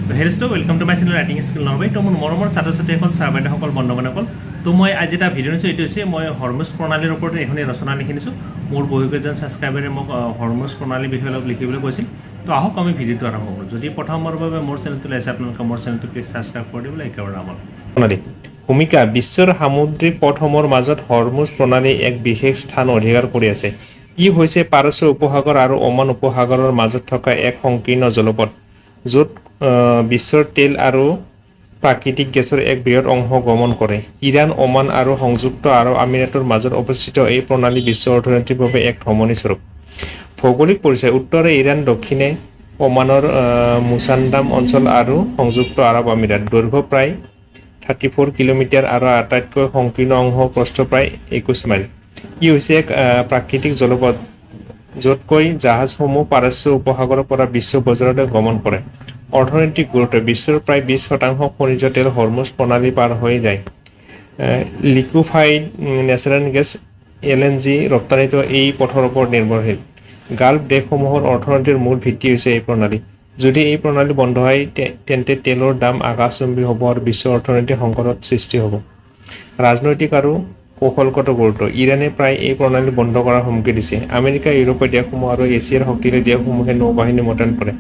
তো hello' welcome to my channel writing skill Nalbari. তো মোৰ মৰমৰ ছাত্ৰ ছাত্ৰীসকল, ছাৰ বাইদেউসকল, বন্ধু বান্ধৱসকল, তো মই আজি এটা ভিডিঅ' নিছোঁ। এইটো হৈছে মই হৰমুজ প্ৰণালীৰ ওপৰত এখনি ৰচনা লিখি নিছোঁ। মোৰ বহুকেইজন ছাবস্ক্ৰাইবাৰে মোক হৰমুজ প্ৰণালীৰ বিষয়ে অলপ লিখিবলৈ কৈছিল। তো আহক আমি ভিডিঅ'টো আৰম্ভ কৰোঁ। যদি প্ৰথমবাৰৰ বাবে মোৰ চেনেলটোলৈ আছে, আপোনালোকে মোৰ চেনেলটো প্লিজ ছাবস্ক্ৰাইব কৰি দিবলৈ একেবাৰে আমাৰ প্ৰণালী। ভূমিকা: বিশ্বৰ সামুদ্ৰিক পথসমূহৰ মাজত হৰমুজ প্ৰণালী এক বিশেষ স্থান অধিকাৰ কৰি আছে। ই হৈছে পাৰস্য উপসাগৰ আৰু ওমান উপসাগৰৰ মাজত থকা এক সংকীৰ্ণ জলপথ, য'ত বিশ্বৰ তেল আৰু প্ৰাকৃতিক গেছৰ এক বৃহৎ অংশ গমন কৰে। ইৰাণ, ওমান আৰু সংযুক্ত আৰৱ আমিৰাতৰ মাজত অৱস্থিত এই প্ৰণালী বিশ্ব অৰ্থনীতিৰ বাবে এক ধমনী স্বৰূপ। ভৌগোলিক পৰিচয়: উত্তৰে ইৰাণ, দক্ষিণে ওমানৰ মুছান্দাম অঞ্চল আৰু সংযুক্ত আৰৱ আমিৰাত। দৈৰ্ঘ্য প্ৰায় 34 কিলোমিটাৰ আৰু আটাইতকৈ সংকীৰ্ণ অংশ প্ৰস্থ প্ৰায় 21 মাইল। ই হৈছে এক প্ৰাকৃতিক জলপথ য'তকৈ জাহাজসমূহ পাৰস্য উপসাগৰৰ পৰা বিশ্ব বজাৰলৈ গমন কৰে। অৰ্থনৈতিক গুৰুত্ব: বিশ্বৰ প্ৰায় 20% খনিজ তেল হৰমুজ প্ৰণালী পাৰ হৈ যায়। লিকুইফাইড নেচাৰেল গেছ (LNG) ৰপ্তানিতো এই পথৰ ওপৰত নিৰ্ভৰশীল। গাল্ফ দেশসমূহৰ অৰ্থনীতিৰ মূল ভিত্তি হৈছে এই প্ৰণালী। যদি এই প্ৰণালী বন্ধ হয় তেন্তে তেলৰ দাম আকাশচুম্বী হ'ব আৰু বিশ্ব অৰ্থনীতি সংকটৰ সৃষ্টি হ'ব। ৰাজনৈতিক আৰু কৌশলগত গুৰুত্ব: ইৰাণে প্ৰায় এই প্ৰণালী বন্ধ কৰাৰ হুমকি দিছে। আমেৰিকা, ইউৰোপীয় দেশসমূহ আৰু এছিয়াৰ শক্তিশালী দেশসমূহে নৌবাহিনী মোতায়েন কৰে।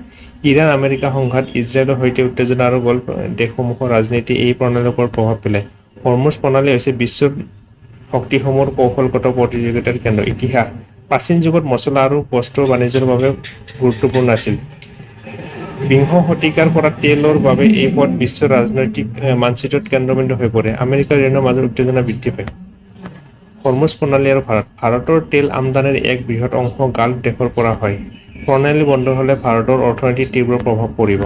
ইৰাণ আমেৰিকা সংঘাত, ইজৰাইলৰ সৈতে উত্তেজনা আৰু গল্ফ দেশসমূহৰ ৰাজনীতি এই প্ৰণালীৰ ওপৰত প্ৰভাৱ পেলায়। হৰমুজ প্ৰণালী হৈছে বিশ্বৰ শক্তিসমূহৰ কৌশলগত প্ৰতিযোগিতাৰ কেন্দ্ৰ। ইতিহাস: প্ৰাচীন যুগত মছলা আৰু বস্ত্ৰৰ বাণিজ্যৰ বাবে গুৰুত্বপূৰ্ণ আছিল। বিংশ শতিকাৰ পৰা তেলৰ বাবে এই পথ বিশ্বৰ ৰাজনৈতিক মানচিত্ৰত কেন্দ্ৰবিন্দু হৈ পৰে। আমেৰিকা ইৰাণৰ মাজত উত্তেজনা বৃদ্ধি পায়। হৰমুজ প্ৰণালী আৰু ভাৰত: ভাৰতৰ তেল আমদানিৰ এক বৃহৎ অংশ গাল্ফ দেশৰ পৰা হয়। প্ৰণালী বন্ধ হ'লে ভাৰতৰ অৰ্থনীতিত তীব্ৰ প্ৰভাৱ পৰিব।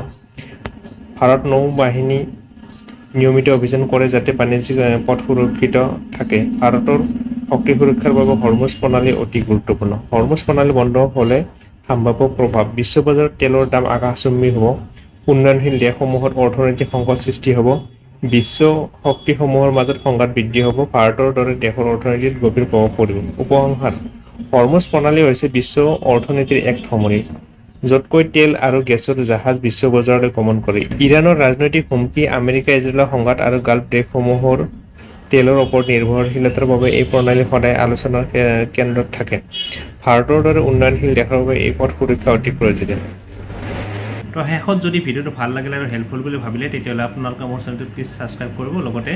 ভাৰত নৌ বাহিনী নিয়মিত অভিযান কৰে যাতে বাণিজ্যিক পথ সুৰক্ষিত থাকে। ভাৰতৰ শক্তি সুৰক্ষাৰ বাবে হৰমুজ প্ৰণালী অতি গুৰুত্বপূৰ্ণ। হৰমুজ প্ৰণালী বন্ধ হ'লে সম্ভাৱ্য প্ৰভাৱ: বিশ্ব বজাৰত তেলৰ দাম আকাশচুম্বী হ'ব। উন্নয়নশীল দেশসমূহত অৰ্থনৈতিক সংকট সৃষ্টি হ'ব। বিশ্ব শক্তিসমূহৰ মাজত সংঘাত বৃদ্ধি হ'ব। ভাৰতৰ দৰে দেশৰ অৰ্থনীতিত গভীৰ প্ৰভাৱ পৰিব। উপসংহাৰ: হৰমুজ প্ৰণালী হৈছে বিশ্ব অৰ্থনীতিৰ এক ধমনী, য'তকৈ তেল আৰু গেছৰ জাহাজ বিশ্ব বজাৰলৈ গমন কৰে। ইৰাণৰ ৰাজনৈতিক হুমকি, আমেৰিকা ইজৰাইলৰ সংঘাত আৰু গাল্ফ দেশসমূহৰ তেলৰ ওপৰত নিৰ্ভৰশীলতাৰ বাবে এই প্ৰণালী সদায় আলোচনাৰ কেন্দ্ৰত থাকে। ভাৰতৰ দৰে উন্নয়নশীল দেশৰ বাবে এই পথ সুৰক্ষা অতি প্ৰয়োজনীয়। তো শেষত যদি ভিডিঅ'টো ভাল লাগিলে আৰু হেল্পফুল বুলি ভাবিলে তেতিয়াহ'লে আপোনালোকে মোৰ চেনেলটো প্লিজ ছাবস্ক্ৰাইব কৰিব, লগতে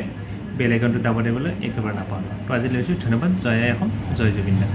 বেল আইকনটো দাব দিবলৈ একেবাৰে নাপাহৰিব। তো আজি লৈছোঁ, ধন্যবাদ। জয় আই অসম, জয় জুবিন দা।